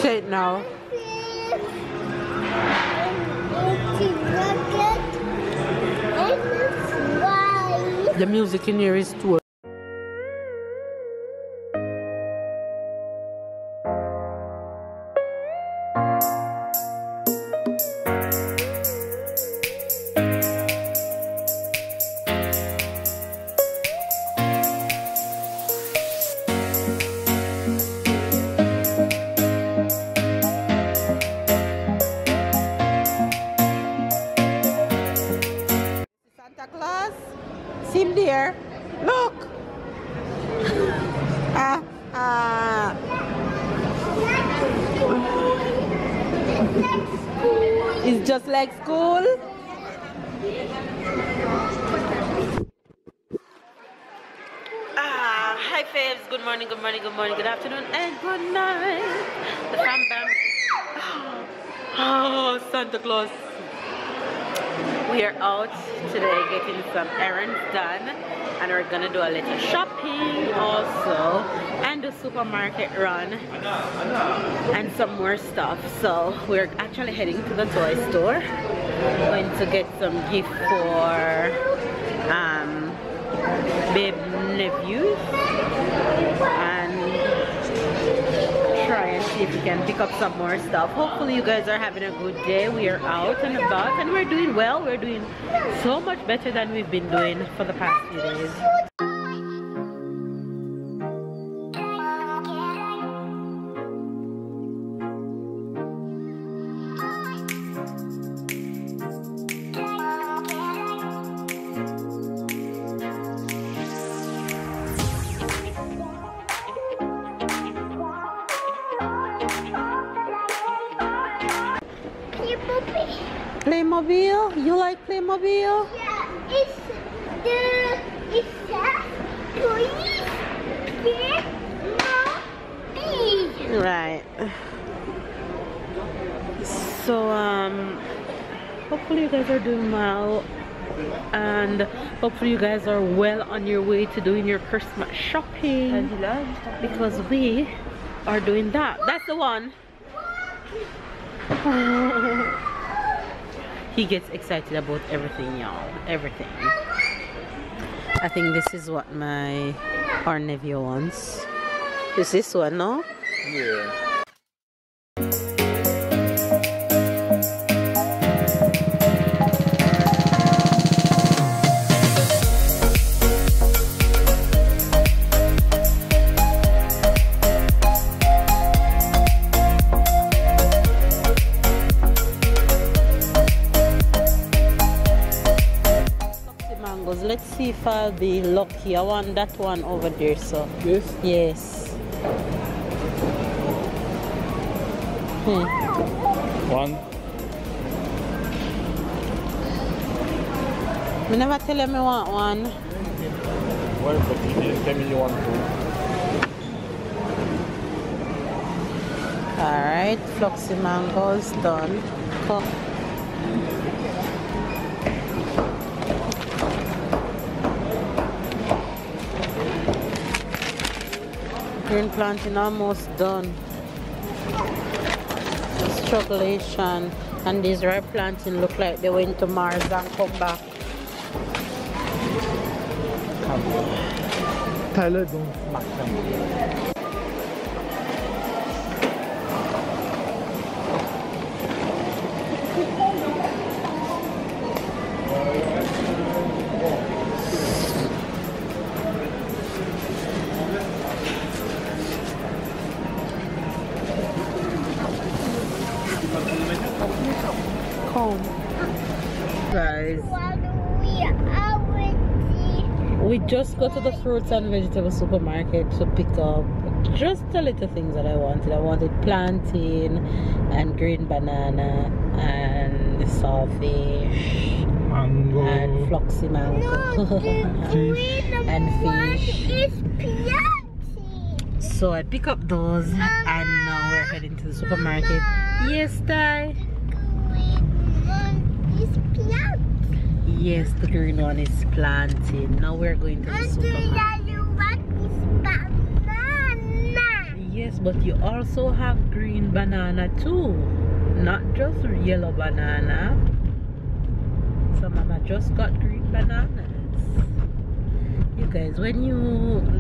Say it now. The music in here is too. Him there. Look. It's just like school. Hi Faves, good morning, good morning, good morning, good afternoon, and good night. The fam bam. Oh, Santa Claus. We are out today getting some errands done, and we're gonna do a little shopping also, and the supermarket run and some more stuff. So we're actually heading to the toy store, going to get some gift for babe nephews, and try and see if we can pick up some more stuff. Hopefully you guys are having a good day. We are out and about and we're doing well. We're doing so much better than we've been doing for the past few days. Playmobil? You like Playmobil? Yeah, it's Playmobil. Right. So hopefully you guys are doing well, and hopefully you guys are well on your way to doing your Christmas shopping, because we are doing that. That's the one. He gets excited about everything, y'all. Everything. I think this is what our nephew wants. Is this one, no? Yeah. Let's see if I'll be lucky. I want that one over there, so. This? Yes. One. I never tell him I want one. Well, but you didn't tell me you want two. Alright, Floxy mangoes done. Come. Green planting almost done. Strugglation, and these ripe planting look like they went to Mars and come back. Tyler, don't smack them. Guys, we just go to the fruits and vegetable supermarket to pick up just the little things that I wanted. I wanted plantain and green banana and sawfish, mango, and floxy mango, Fish. and fish. Is plantain. So I pick up those, and now we're heading to the supermarket. Yes, Ty? Yes, the green one is planted. Now we're going to the supermarket. Banana. Yes. Yes, but you also have green banana too, not just yellow banana. So mama just got green bananas. You guys, when you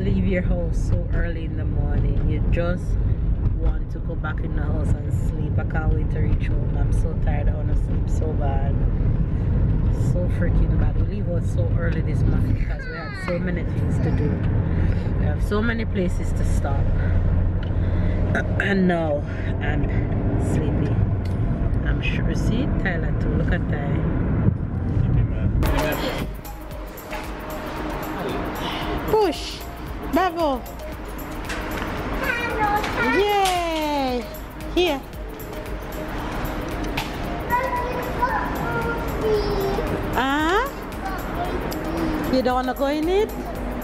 leave your house so early in the morning, you just want to go back in the house and sleep. I can't wait to reach home. I'm so tired. I want to sleep so bad. So freaking bad. We leave out so early this morning because we had so many things to do. We have so many places to stop. And now I'm sleepy. I'm sure. See Tyler too. Look at Tyler. Push. Bravo. Yay. Here. You don't want to go in it?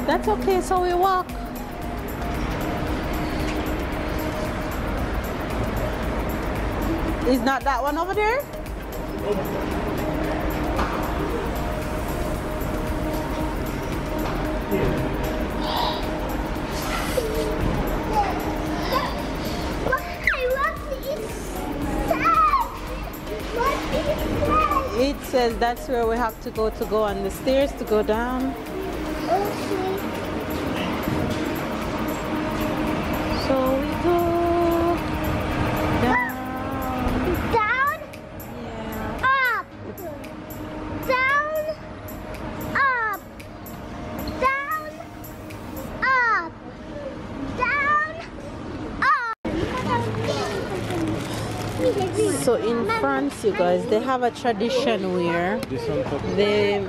That's okay, so we walk. Is not that one over there? It says that's where we have to go on the stairs to go down. Okay. So we go down. Down? Yeah. Up. Down. Up. Down. Up. Down. Up. So in France, you guys, they have a tradition where they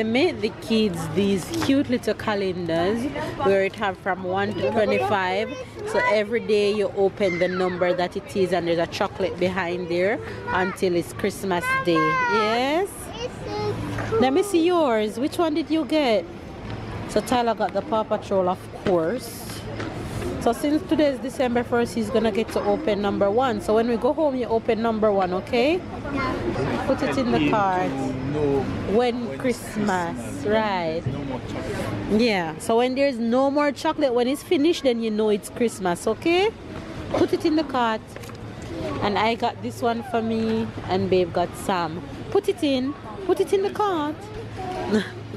make the kids these cute little calendars where it have from 1 to 25. So every day you open the number that it is and there's a chocolate behind there until it's Christmas Day. Yes? Let me see yours. Which one did you get? So Tyler got the Paw Patrol, of course. So since today is December 1st, he's gonna get to open number 1. So when we go home, you open number 1, okay? Put it in the cart. When Christmas, right? Yeah, so when there's no more chocolate, when it's finished, then you know it's Christmas, okay? Put it in the cart. And I got this one for me, and Babe got some. Put it in the cart.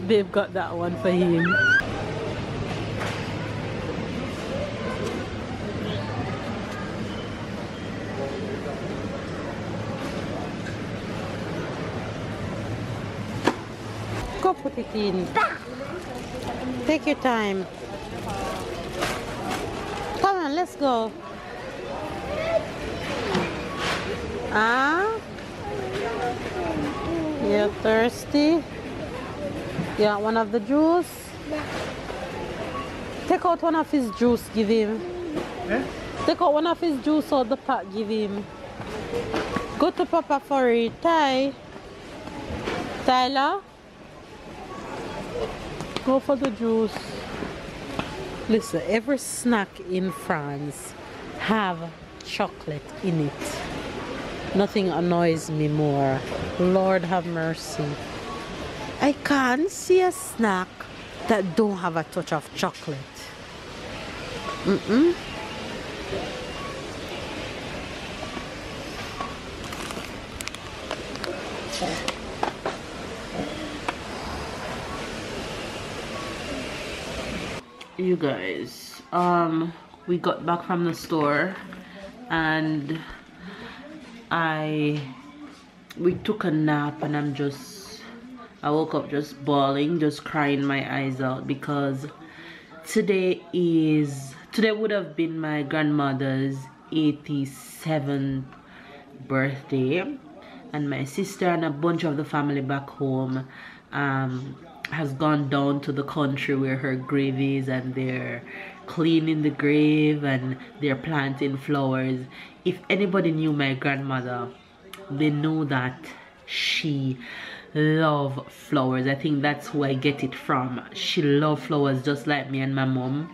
Babe got that one for him. Go put it in. Take your time. Come on, let's go. You're thirsty? You want one of the juice? Take out one of his juice, give him. Take out one of his juice out the pack, give him. Go to Papa for it. Tyler? Go for the juice. Listen, every snack in France have chocolate in it. Nothing annoys me more. Lord have mercy. I can't see a snack that don't have a touch of chocolate. You guys, we got back from the store and we took a nap, and I woke up just bawling, just crying my eyes out, because today would have been my grandmother's 87th birthday, and my sister and a bunch of the family back home has gone down to the country where her grave is, and they're cleaning the grave and they're planting flowers. If anybody knew my grandmother, they know that she loved flowers. I think that's who I get it from. She loved flowers just like me and my mom.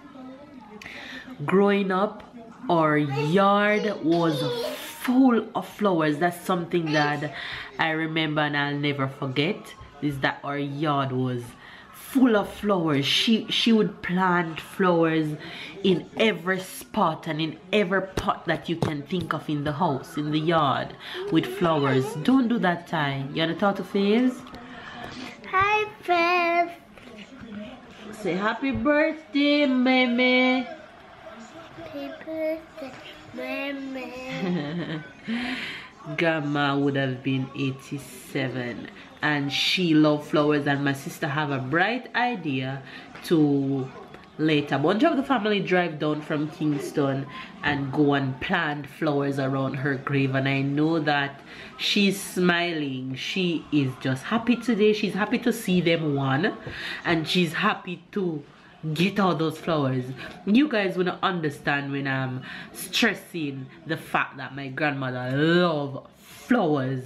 Growing up, our yard was full of flowers. That's something that I remember and I'll never forget, is that our yard was full of flowers. She would plant flowers in every spot and in every pot that you can think of in the house, in the yard, with flowers. Don't do that, Ty. You wanna talk to Faze? Hi, Faze. Say happy birthday, Meme. Happy birthday, Meme. Grandma would have been 87 and she loved flowers, and my sister have a bright idea to let a bunch of the family drive down from Kingston and go and plant flowers around her grave. And I know that she's smiling. She is just happy today. She's happy to see them, one, and she's happy to get all those flowers. You guys will not understand when I'm stressing the fact that my grandmother loves flowers.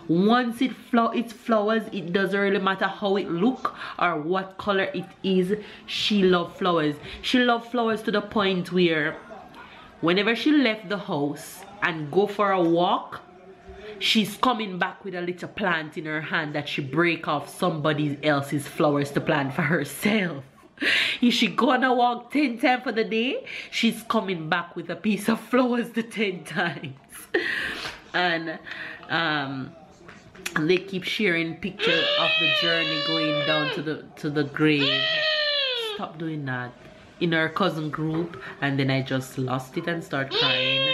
Once it's flowers, it doesn't really matter how it look or what color it is. She loves flowers. She loves flowers to the point where whenever she left the house and go for a walk, she's coming back with a little plant in her hand that she break off somebody else's flowers to plant for herself. If she gonna walk 10 times for the day, she's coming back with a piece of flowers the 10 times. And they keep sharing pictures of the journey going down to the grave. Stop doing that. In our cousin group, and then I just lost it and start crying.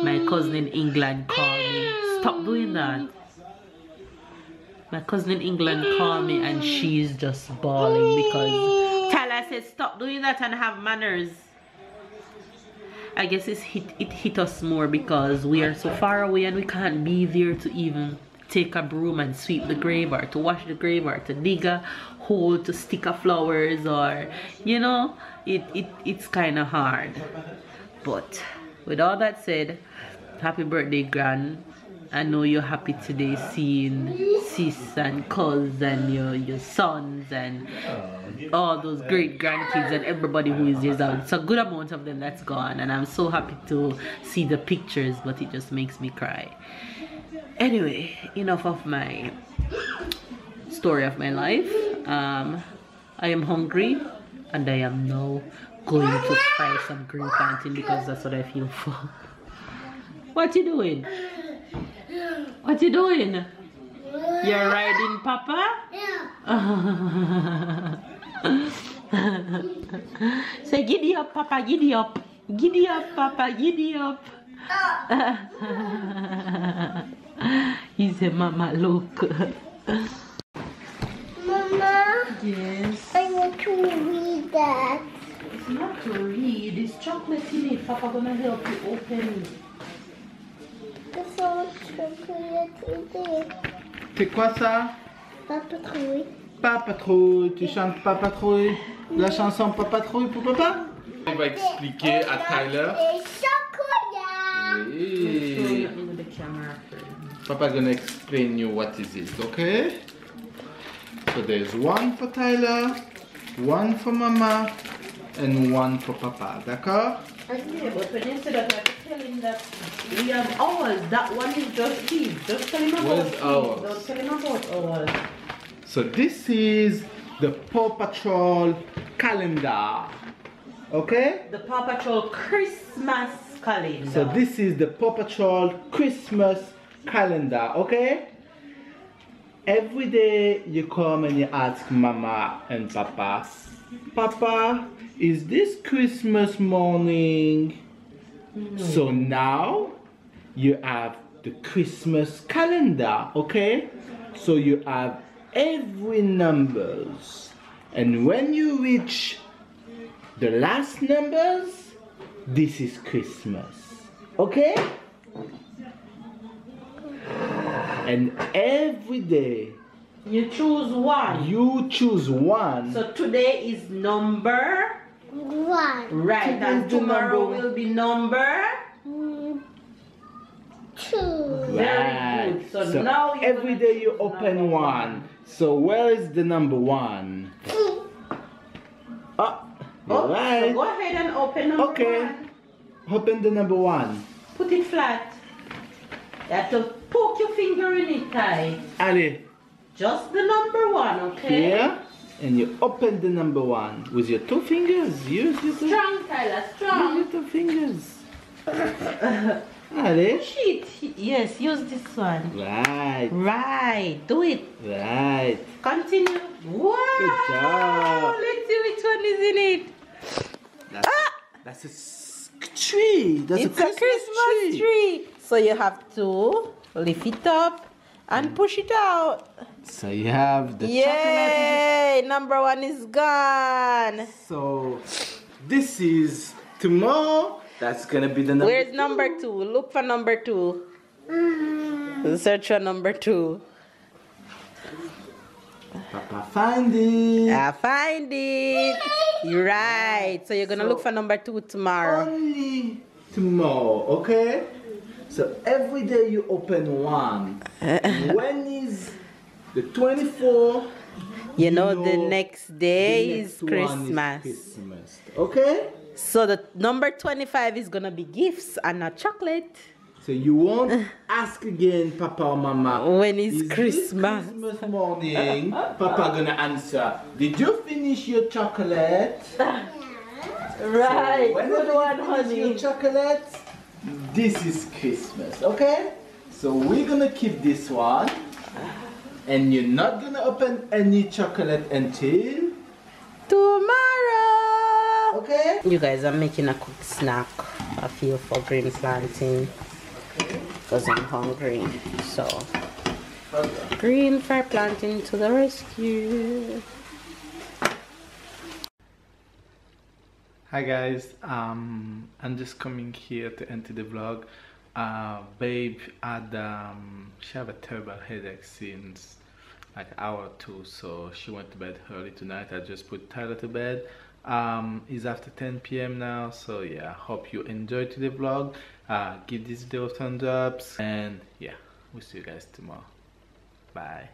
My cousin in England called me. Stop doing that. My cousin in England called me and she's just bawling because Tyler said stop doing that and have manners. I guess it hit us more because we are so far away and we can't be there to even take a broom and sweep the grave, or to wash the grave, or to dig a hole to stick a flowers, or you know, it's kind of hard. But with all that said, happy birthday, Gran. I know you're happy today seeing sis and cuz and your sons and all those great grandkids and everybody who is there. It's a good amount of them that's gone, and I'm so happy to see the pictures, but it just makes me cry. Anyway, enough of my story of my life. I am hungry and I am now going to fry some green plantain because that's what I feel for. What you doing? What you doing? You're riding Papa? Yeah. Say giddy up, Papa, giddy up. Giddy up, Papa, giddy up. He said, Mama, look. Mama, Yes. I want to read that. It's not to read, it's chocolate in it. Papa gonna help you open it. There's all chocolate in there. C'est quoi ça? Pas patrouille. Pas patrouille. Tu chantes pas patrouille? La chanson pas patrouille pour papa? On va expliquer à Tyler. Et chocolat. Oui. Papa gonna explain you what is it, okay? So there's one for Tyler, one for Mama, and one for Papa, d'accord? Yeah, but when you say that, I have to tell him that we have ours. That one is just his. Just tell him about Where's his. ours? Don't tell him about ours. So this is the Paw Patrol calendar, okay? The Paw Patrol Christmas calendar. So this is the Paw Patrol Christmas calendar, okay? Every day you come and you ask Mama and Papa, Papa, is this Christmas morning? No. So now you have the Christmas calendar, okay? So you have every numbers, and when you reach the last numbers, this is Christmas, okay? And every day you choose one. you choose one. So today is number One. right, Today and is the tomorrow number will be number Two. Very good. So now you're every gonna day you choose open number one. So where is the number one? Oh, you're So right. go ahead and open number Okay. one. Open the number one. Put it flat. You have to poke your finger in it tight. Allez, Just the number one, okay? here. and you open the number 1 with your 2 fingers. Use your 2 Strong, Tyler, strong. Use your 2 fingers. Allez. Push it. Yes, use this one. Right. Right, do it. Right. Continue. Wow. Good job. Let's see which one is in it. That's a tree. That's It's a Christmas tree. So you have to lift it up and push it out. So you have the Yay! Number 1 is gone. So this is tomorrow. That's gonna be the number. Where's number 2? Look for number 2. Search for number 2. Papa find it. I find it. You're right. So you're gonna look for number 2 tomorrow. Only tomorrow, okay? So every day you open 1. When is the 24th? You know the next day the is next one Christmas. Christmas. Okay? So the number 25 is gonna be gifts and not chocolate. So you won't ask again, Papa or Mama. When is this Christmas? Christmas morning, Papa gonna answer. Did you finish your chocolate? Right. So whenever you finish your chocolate, this is Christmas, okay? So we're gonna keep this one, and you're not gonna open any chocolate until Tomorrow. okay? You guys are making a quick snack. I feel for green planting because I'm hungry. So green for planting to the rescue. Hi guys, I'm just coming here to enter the vlog. Babe had she have a terrible headache since like an hour or 2, so she went to bed early tonight. I just put Tyler to bed. It's after 10 p.m. now, so yeah, hope you enjoyed the vlog. Give this video a thumbs up, and yeah, we'll see you guys tomorrow. Bye.